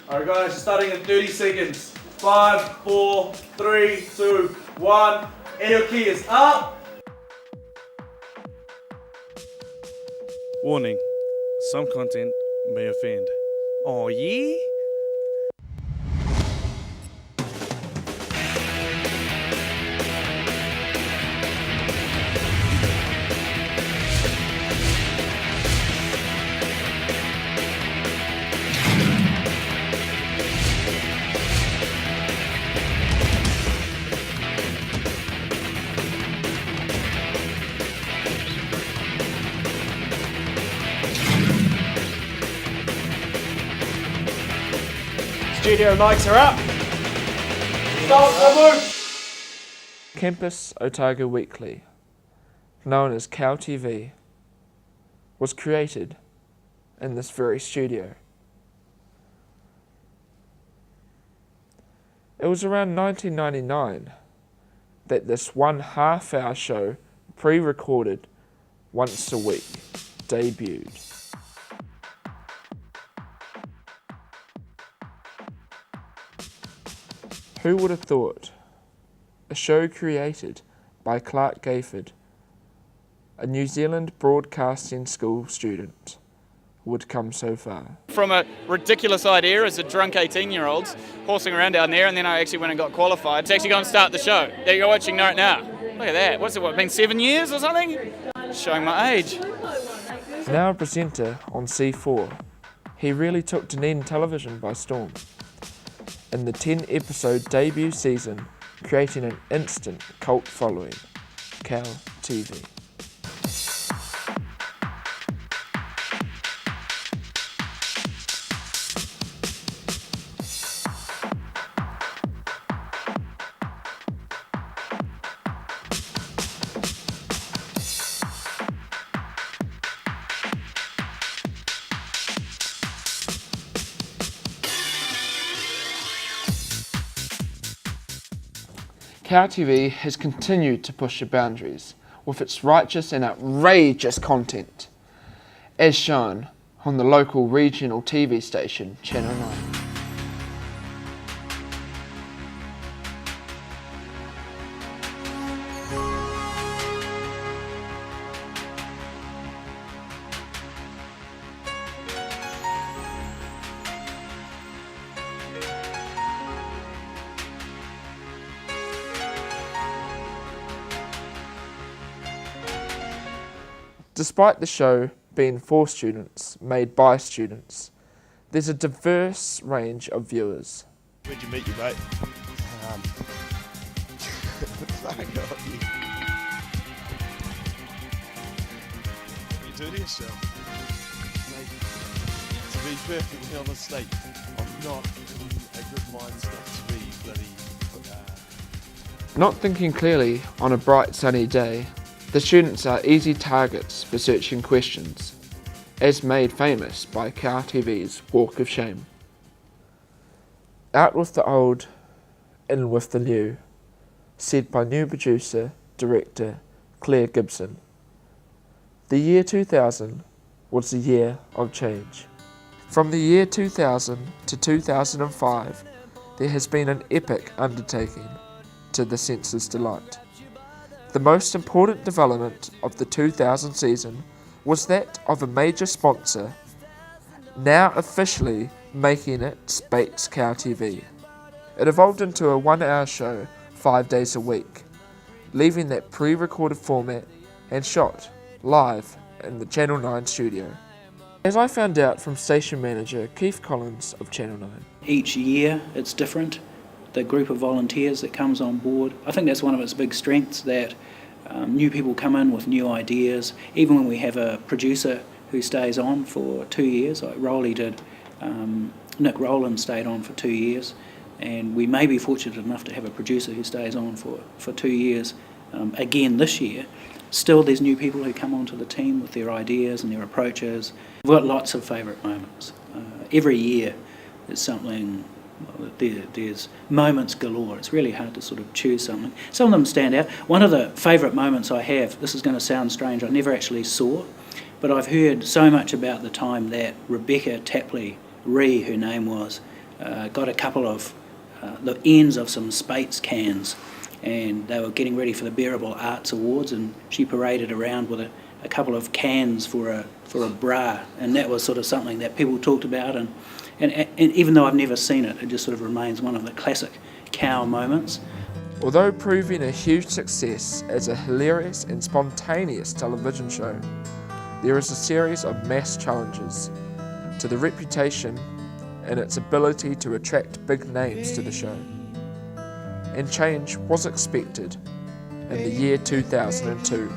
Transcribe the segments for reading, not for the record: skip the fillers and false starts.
Alright guys, starting in 30 seconds. 5, 4, 3, 2, 1. Aoraki is up. Warning, some content may offend. Oh yeah? Studio mics are up. Stop the move! Campus Otago Weekly, known as Cow TV, was created in this very studio. It was around 1999 that this 1.5 hour show, pre-recorded once a week, debuted. Who would have thought a show created by Clark Gayford, a New Zealand Broadcasting School student, would come so far? From a ridiculous idea as a drunk 18-year-old, horsing around down there, and then I actually went and got qualified to actually go and start the show that you're watching right now. Look at that. What's it, been 7 years or something? Showing my age. Now a presenter on C4, he really took Dunedin television by storm. In the 10-episode debut season, creating an instant cult following, Cow TV. Cow TV has continued to push the boundaries with its righteous and outrageous content, as shown on the local regional TV station Channel 9. Despite the show being for students, made by students, there's a diverse range of viewers. Where'd you meet your mate? Fuck off you. What do you do to yourself? Mate, to be perfectly honest, mate, I'm not in a good mindset to be bloody... Not thinking clearly on a bright sunny day, the students are easy targets for searching questions, as made famous by Cow TV's Walk of Shame. Out with the old, in with the new, said by new producer, director Claire Gibson. The year 2000 was the year of change. From the year 2000 to 2005, there has been an epic undertaking to the senses' delight. The most important development of the 2000 season was that of a major sponsor now officially making it Spates Cow TV. It evolved into a 1 hour show 5 days a week, leaving that pre-recorded format and shot live in the Channel 9 studio. As I found out from station manager Keith Collins of Channel 9. Each year it's different. The group of volunteers that comes on board, I think that's one of its big strengths, that new people come in with new ideas. Even when we have a producer who stays on for 2 years, like Rowley did, Nick Rowland stayed on for 2 years, and we may be fortunate enough to have a producer who stays on for 2 years again this year. Still, there's new people who come onto the team with their ideas and their approaches. We've got lots of favourite moments. Every year there's something. There's moments galore. It's really hard to sort of choose something. Some of them stand out. One of the favourite moments I have, this is going to sound strange, I never actually saw, but I've heard so much about the time that Rebecca Tapley Ree, her name was, got a couple of the ends of some Spates cans, and they were getting ready for the Bearable Arts Awards, and she paraded around with a couple of cans for a bra, and that was sort of something that people talked about, and even though I've never seen it, it just sort of remains one of the classic cow moments. Although proving a huge success as a hilarious and spontaneous television show, there is a series of mass challenges to the reputation and its ability to attract big names to the show. And change was expected in the year 2002,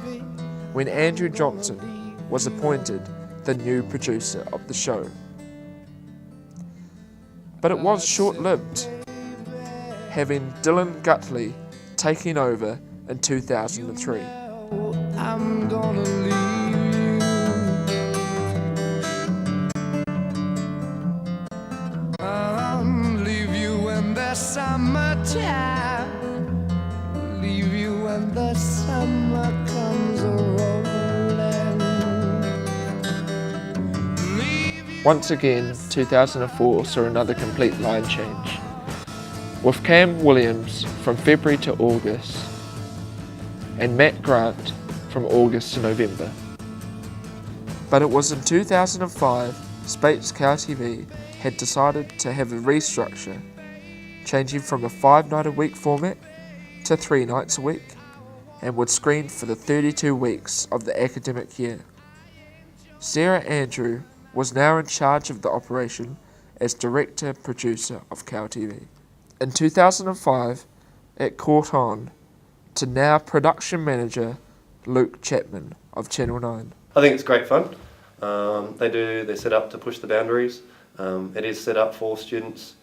when Andrew Johnson was appointed the new producer of the show. But it was short-lived, having Dylan Gutley taking over in 2003. I'm gonna leave you. Leave you when the summertime. Leave you when the summer comes rolling. Once again, 2004 saw another complete line change, with Cam Williams from February to August and Matt Grant from August to November. But it was in 2005 Spates Cow TV had decided to have a restructure, changing from a 5-night-a-week format to 3 nights a week, and would screen for the 32 weeks of the academic year. Sarah Andrew was now in charge of the operation as director-producer of Cow TV. In 2005, it caught on to now production manager Luke Chapman of Channel 9. I think it's great fun. They're set up to push the boundaries. It is set up for students,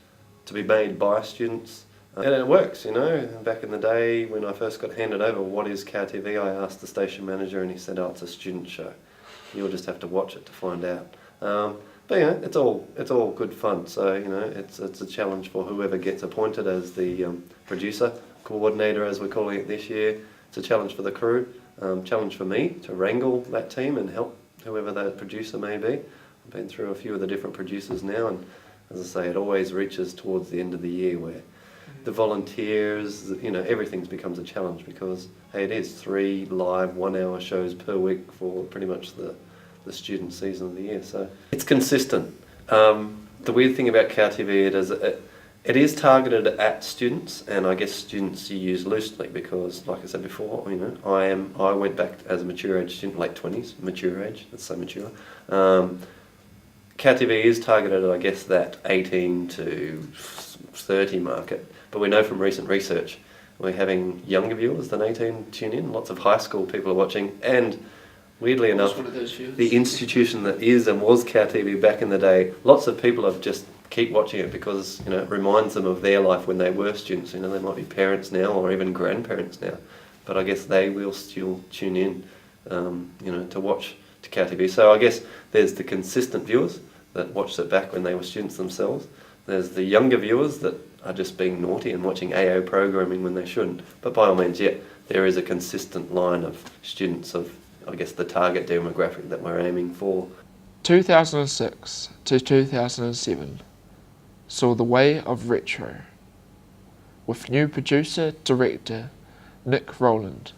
to be made by students. And it works, you know. Back in the day when I first got handed over, what is Cow TV, I asked the station manager and he said, oh, it's a student show. You'll just have to watch it to find out. But you know, it's all good fun. So you know, it's a challenge for whoever gets appointed as the producer, coordinator, as we're calling it this year. It's a challenge for the crew, challenge for me to wrangle that team and help whoever that producer may be. I've been through a few of the different producers now, and as I say, it always reaches towards the end of the year where the volunteers, you know, everything becomes a challenge because hey, it is 3 live 1-hour shows per week for pretty much the student season of the year. So it's consistent. The weird thing about Cow TV it is targeted at students, and I guess students you use loosely because, like I said before, you know, I went back as a mature age student, late 20s, mature age. That's so mature. Cow TV is targeted at, I guess, that 18 to 30 market, but we know from recent research we're having younger viewers than 18 tune in. Lots of high school people are watching, and weirdly enough, the institution that is and was Cow TV back in the day, lots of people have just keep watching it because, you know, it reminds them of their life when they were students. You know, they might be parents now or even grandparents now, but I guess they will still tune in, you know, to watch to Cow TV. So I guess there's the consistent viewers that watched it back when they were students themselves. There's the younger viewers that are just being naughty and watching AO programming when they shouldn't. But by all means, yeah, there is a consistent line of students of, I guess, the target demographic that we're aiming for. 2006 to 2007 saw the way of retro, with new producer-director Nick Rowland,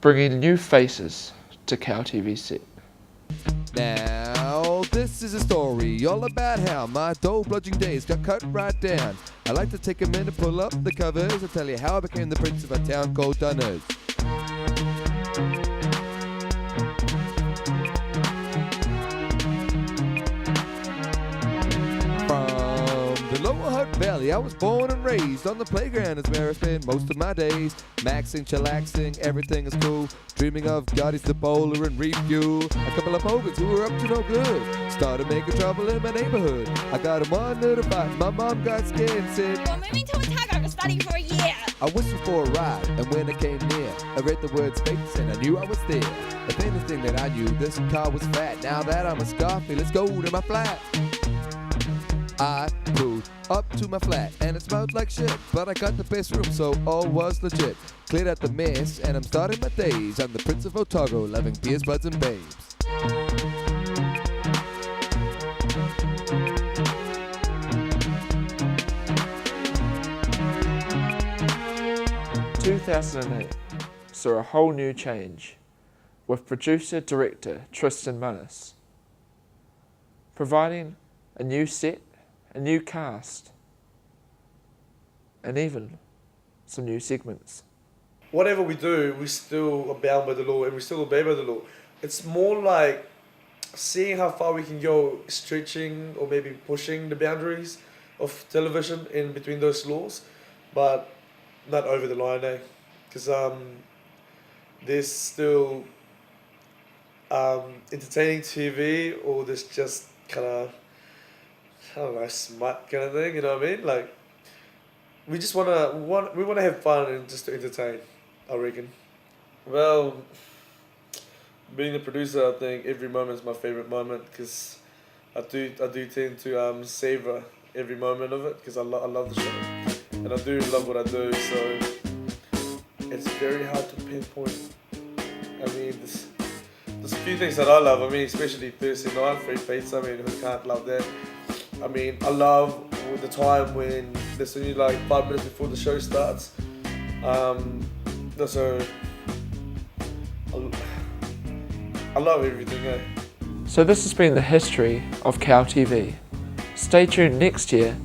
bringing new faces to Cow TV set. Now, this is a story all about how my dough-bludging days got cut right down. I like to take a minute, pull up the covers, and tell you how I became the prince of a town called Dunners. Lower Hutt Valley, I was born and raised on the playground is where I spend most of my days. Maxing, chillaxing, everything is cool. Dreaming of Gottie's the bowler and refuel. A couple of pokers who were up to no good started making trouble in my neighborhood. I got in one little fight, my mom got scared and said, "We're moving to Otago to study for a year." I whistled for a ride, and when it came near, I read the word Spates and I knew I was there. If anything that I knew, this car was fat. Now that I'm a Scarfy, let's go to my flat. I pulled up to my flat and it smelled like shit, but I got the best room, so all was legit. Cleared out the mess and I'm starting my days. I'm the Prince of Otago, loving beers, buds, and babes. 2008 saw a whole new change, with producer-director Tristan Munnis providing a new set, a new cast, and even some new segments. Whatever we do, we still are bound by the law and we still obey by the law. It's more like seeing how far we can go, stretching or maybe pushing the boundaries of television in between those laws, but not over the line, eh? Because there's still entertaining TV, or there's just kind of, I don't know, smut kind of thing, you know what I mean? Like, we just wanna have fun and just to entertain, I reckon. Well, being a producer, I think every moment is my favorite moment, because I do tend to savor every moment of it, because I love the show and I do love what I do, so it's very hard to pinpoint. I mean, there's a few things that I love. I mean, especially Thursday night, free pizza. I mean, who can't love that? I mean, I love the time when there's only like 5 minutes before the show starts. So I love everything, eh? So this has been the history of Cow TV. Stay tuned next year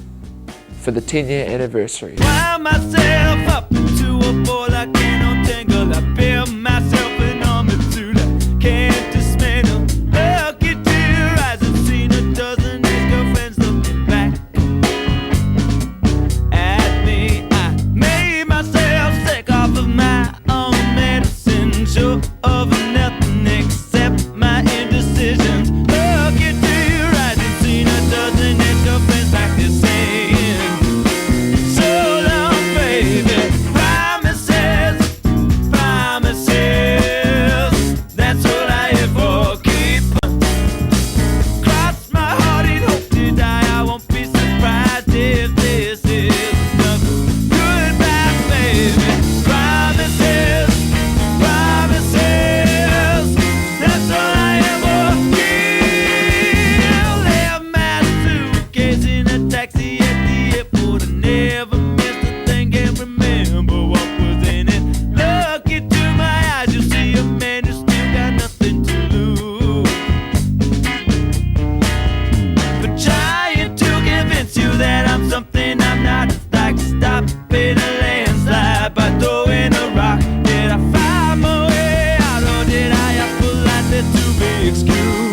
for the 10-year anniversary. Wind myself up to a ball I can't untangle. I build myself an army to that can't dismantle. Look into your eyes and seen a dozen ex-girlfriends looking back at me. I made myself sick off of my own medicine, sure of nothing except my indecisions. Look into your eyes and seen a dozen ex-girlfriends like this saying, so long, baby. Promises, promises. That's all I ever keep. Cross my heart and hope to die. I won't be surprised if this is the goodbye, baby. Promises, promises. That's all I ever keep. Left my suitcase in a taxi at the airport. I never missed a thing, can't remember what was in it. Look into my eyes, you see a man who's still got nothing to lose. But trying to convince you that I'm something I'm not, it's like stopping a landslide by throwing a rock. Did I find my way out, or did I have politely to be excused?